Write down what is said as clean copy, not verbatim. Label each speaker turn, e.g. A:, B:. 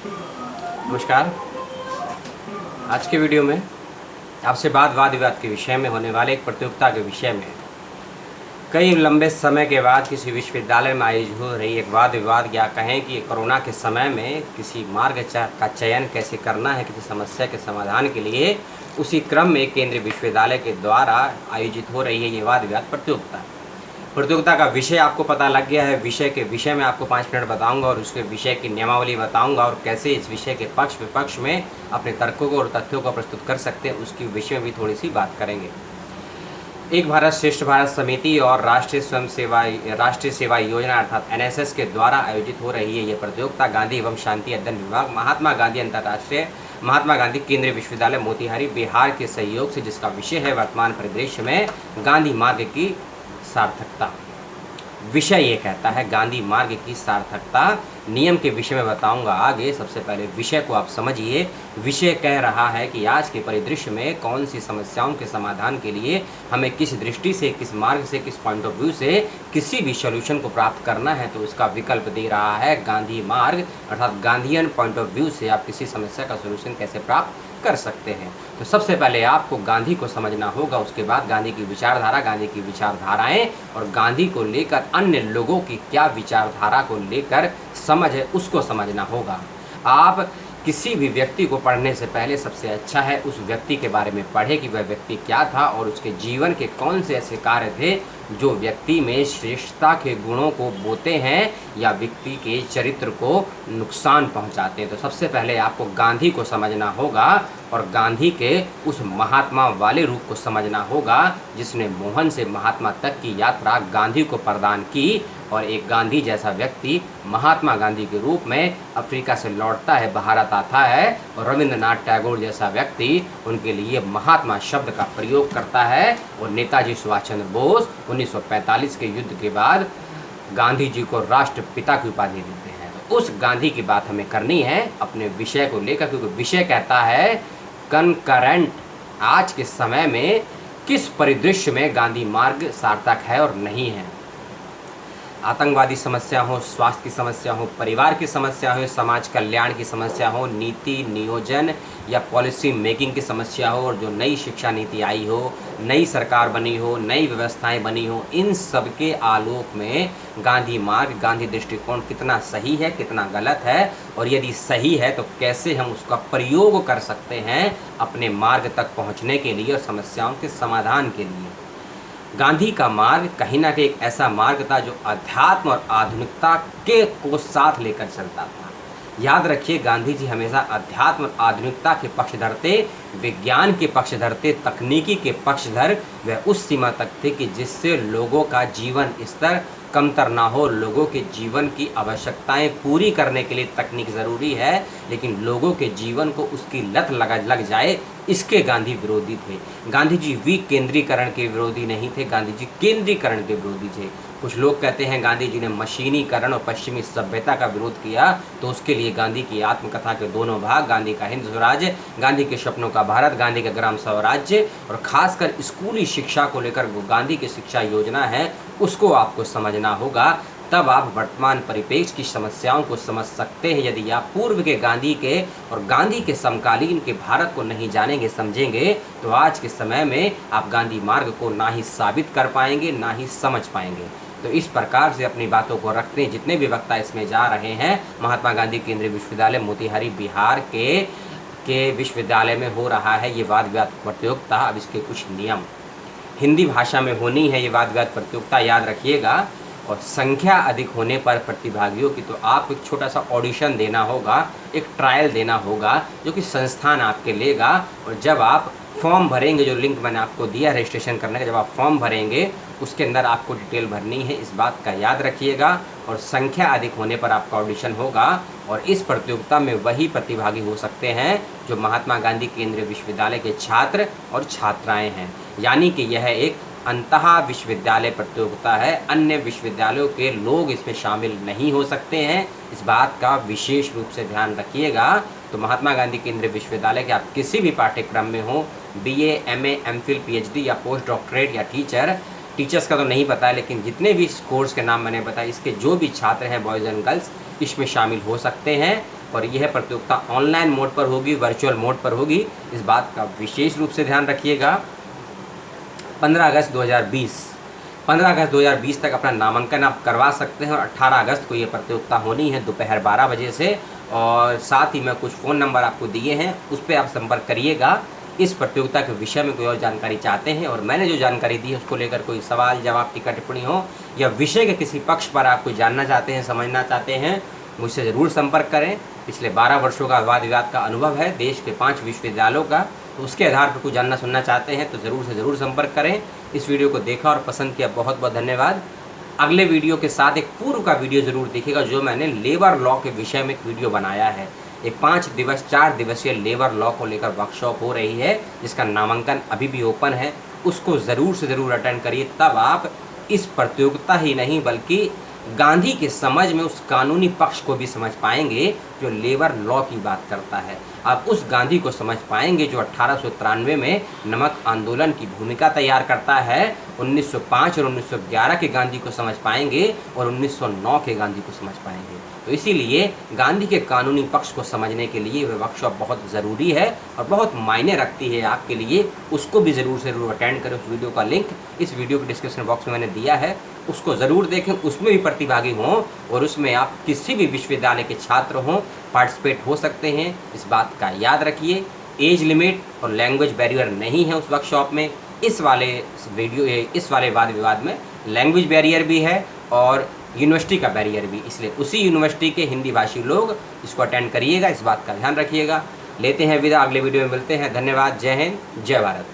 A: नमस्कार। आज के वीडियो में आपसे वाद विवाद के विषय में होने वाले एक प्रतियोगिता के विषय में कई लंबे समय के बाद किसी विश्वविद्यालय में आयोजित हो रही एक वाद विवाद या कहें कि कोरोना के समय में किसी मार्ग का चयन कैसे करना है किसी समस्या के समाधान के लिए, उसी क्रम में केंद्रीय विश्वविद्यालय के द्वारा आयोजित हो रही है ये वाद विवाद प्रतियोगिता का विषय आपको पता लग गया है। विषय के विषय में आपको 5 मिनट बताऊंगा और उसके विषय की नियमावली बताऊंगा और कैसे इस विषय के पक्ष विपक्ष में अपने तर्कों को और तथ्यों को प्रस्तुत कर सकते हैं, उसकी विषय में भी थोड़ी सी बात करेंगे। एक भारत श्रेष्ठ भारत समिति और राष्ट्रीय सेवा योजना अर्थात NSS के द्वारा आयोजित हो रही है ये प्रतियोगिता गांधी एवं शांति अध्ययन विभाग महात्मा गांधी अंतर्राष्ट्रीय महात्मा गांधी केंद्रीय विश्वविद्यालय मोतिहारी बिहार के सहयोग से, जिसका विषय है वर्तमान परिदृश्य में गांधी मार्ग की सार्थकता। विषय ये कहता है गांधी मार्ग की सार्थकता। नियम के विषय में बताऊंगा आगे। सबसे पहले विषय को आप समझिए। विषय कह रहा है कि आज के परिदृश्य में कौन सी समस्याओं के समाधान के लिए हमें किस दृष्टि से, किस मार्ग से, किस पॉइंट ऑफ व्यू से किसी भी सॉल्यूशन को प्राप्त करना है, तो उसका विकल्प दे रहा है गांधी मार्ग अर्थात गांधीयन पॉइंट ऑफ व्यू से आप किसी समस्या का सॉल्यूशन कैसे प्राप्त कर सकते हैं। तो सबसे पहले आपको गांधी को समझना होगा, उसके बाद गांधी की विचारधारा, गांधी की विचारधाराएं और गांधी को लेकर अन्य लोगों की क्या विचारधारा को लेकर समझ है उसको समझना होगा। आप किसी भी व्यक्ति को पढ़ने से पहले सबसे अच्छा है उस व्यक्ति के बारे में पढ़े कि वह व्यक्ति क्या था और उसके जीवन के कौन से ऐसे कार्य थे जो व्यक्ति में श्रेष्ठता के गुणों को बोते हैं या व्यक्ति के चरित्र को नुकसान पहुंचाते हैं। तो सबसे पहले आपको गांधी को समझना होगा और गांधी के उस महात्मा वाले रूप को समझना होगा जिसने मोहन से महात्मा तक की यात्रा गांधी को प्रदान की। और एक गांधी जैसा व्यक्ति महात्मा गांधी के रूप में अफ्रीका से लौटता है, भारत आता है और रविंद्रनाथ टैगोर जैसा व्यक्ति उनके लिए महात्मा शब्द का प्रयोग करता है। और नेताजी सुभाष चंद्र बोस 1945 के युद्ध के बाद गांधी जी को राष्ट्रपिता की उपाधि देते हैं। तो उस गांधी की बात हमें करनी है अपने विषय को लेकर, क्योंकि विषय कहता है कनकरेंट आज के समय में किस परिदृश्य में गांधी मार्ग सार्थक है और नहीं है। आतंकवादी समस्या हो, स्वास्थ्य की समस्या हो, परिवार की समस्या हो, समाज कल्याण की समस्या हो, नीति नियोजन या पॉलिसी मेकिंग की समस्या हो, और जो नई शिक्षा नीति आई हो, नई सरकार बनी हो, नई व्यवस्थाएं बनी हो, इन सब के आलोक में गांधी मार्ग, गांधी दृष्टिकोण कितना सही है, कितना गलत है, और यदि सही है तो कैसे हम उसका प्रयोग कर सकते हैं अपने मार्ग तक पहुँचने के लिए और समस्याओं के समाधान के लिए। गांधी का मार्ग कहीं ना कहीं एक ऐसा मार्ग था जो अध्यात्म और आधुनिकता को साथ लेकर चलता था। याद रखिए, गांधी जी हमेशा अध्यात्म और आधुनिकता के पक्षधर थे, विज्ञान के पक्षधर थे, तकनीकी के पक्षधर। वह उस सीमा तक थे कि जिससे लोगों का जीवन स्तर कमतर ना हो। लोगों के जीवन की आवश्यकताएं पूरी करने के लिए तकनीक ज़रूरी है, लेकिन लोगों के जीवन को उसकी लत लग जाए, इसके गांधी विरोधी थे। गांधी जी विकेंद्रीकरण के विरोधी नहीं थे, गांधी जी केंद्रीकरण के विरोधी थे। कुछ लोग कहते हैं गांधी जी ने मशीनीकरण और पश्चिमी सभ्यता का विरोध किया, तो उसके लिए गांधी की आत्मकथा के दोनों भाग, गांधी का हिंद स्वराज्य, गांधी के सपनों का भारत, गांधी का ग्राम स्वराज्य, और खासकर स्कूली शिक्षा को लेकर वो गांधी की शिक्षा योजना है, उसको आपको समझना होगा। तब आप वर्तमान परिप्रेक्ष्य की समस्याओं को समझ सकते हैं। यदि आप पूर्व के गांधी के और गांधी के समकालीन के भारत को नहीं जानेंगे, समझेंगे, तो आज के समय में आप गांधी मार्ग को ना ही साबित कर पाएंगे, ना ही समझ पाएंगे। तो इस प्रकार से अपनी बातों को रखते हैं। जितने भी वक्ता इसमें जा रहे हैं, महात्मा गांधी केंद्रीय विश्वविद्यालय मोतिहारी बिहार के विश्वविद्यालय में हो रहा है ये वाद विवाद प्रतियोगिता। अब इसके कुछ नियम हिंदी भाषा में होनी है ये वाद विवाद प्रतियोगिता, याद रखिएगा। और संख्या अधिक होने पर प्रतिभागियों की तो आपको एक छोटा सा ऑडिशन देना होगा, एक ट्रायल देना होगा जो कि संस्थान आपके लेगा। और जब आप फॉर्म भरेंगे, जो लिंक मैंने आपको दिया रजिस्ट्रेशन करने का, जब आप फॉर्म भरेंगे उसके अंदर आपको डिटेल भरनी है, इस बात का याद रखिएगा। और संख्या अधिक होने पर आपका ऑडिशन होगा। और इस प्रतियोगिता में वही प्रतिभागी हो सकते हैं जो महात्मा गांधी केंद्रीय विश्वविद्यालय के छात्र और छात्राएँ हैं, यानी कि यह एक अंतः विश्वविद्यालय प्रतियोगिता है। अन्य विश्वविद्यालयों के लोग इसमें शामिल नहीं हो सकते हैं, इस बात का विशेष रूप से ध्यान रखिएगा। तो महात्मा गांधी केंद्रीय विश्वविद्यालय के आप किसी भी पाठ्यक्रम में हो, BA, MA, MPhil, PhD या पोस्ट डॉक्टरेट या टीचर्स का तो नहीं पता है, लेकिन जितने भी कोर्स के नाम मैंने बताया, इसके जो भी छात्र हैं बॉयज़ एंड गर्ल्स इसमें शामिल हो सकते हैं। और यह प्रतियोगिता ऑनलाइन मोड पर होगी, वर्चुअल मोड पर होगी। इस बात का विशेष रूप से ध्यान रखिएगा। 15 अगस्त 2020 तक अपना नामांकन आप करवा सकते हैं और 18 अगस्त को ये प्रतियोगिता होनी है दोपहर 12 बजे से। और साथ ही मैं कुछ फ़ोन नंबर आपको दिए हैं, उस पर आप संपर्क करिएगा। इस प्रतियोगिता के विषय में कोई और जानकारी चाहते हैं और मैंने जो जानकारी दी है उसको लेकर कोई सवाल जवाब, टीका टिप्पणी हो या विषय के किसी पक्ष पर आप कोई जानना चाहते हैं, समझना चाहते हैं, मुझसे ज़रूर संपर्क करें। पिछले 12 वर्षों का वाद विवाद का अनुभव है देश के 5 विश्वविद्यालयों का, तो उसके आधार पर कुछ जानना सुनना चाहते हैं तो ज़रूर से ज़रूर संपर्क करें। इस वीडियो को देखा और पसंद किया, बहुत बहुत धन्यवाद। अगले वीडियो के साथ एक पूर्व का वीडियो ज़रूर देखिएगा, जो मैंने लेबर लॉ के विषय में एक वीडियो बनाया है। एक 4 दिवसीय लेबर लॉ को लेकर वर्कशॉप हो रही है, जिसका नामांकन अभी भी ओपन है। उसको ज़रूर से ज़रूर अटेंड करिए, तब आप इस प्रतियोगिता ही नहीं बल्कि गांधी के समझ में उस कानूनी पक्ष को भी समझ पाएंगे जो लेबर लॉ की बात करता है। आप उस गांधी को समझ पाएंगे जो 1893 में नमक आंदोलन की भूमिका तैयार करता है। 1905 और 1911 के गांधी को समझ पाएंगे और 1909 के गांधी को समझ पाएंगे। तो इसीलिए गांधी के कानूनी पक्ष को समझने के लिए वह वर्कशॉप बहुत ज़रूरी है और बहुत मायने रखती है आपके लिए। उसको भी ज़रूर से ज़रूर अटेंड करें। उस वीडियो का लिंक इस वीडियो के डिस्क्रिप्शन बॉक्स में मैंने दिया है, उसको ज़रूर देखें, उसमें भी प्रतिभागी हों और उसमें आप किसी भी विश्वविद्यालय के छात्र हों, पार्टिसिपेट हो सकते हैं। इस बात का याद रखिए। एज लिमिट और लैंग्वेज बैरियर नहीं है उस वर्कशॉप में। इस वाले वाद विवाद में लैंग्वेज बैरियर भी है और यूनिवर्सिटी का बैरियर भी, इसलिए उसी यूनिवर्सिटी के हिंदी भाषी लोग इसको अटेंड करिएगा। इस बात का ध्यान रखिएगा। लेते हैं विदा, अगले वीडियो में मिलते हैं। धन्यवाद। जय हिंद, जय भारत।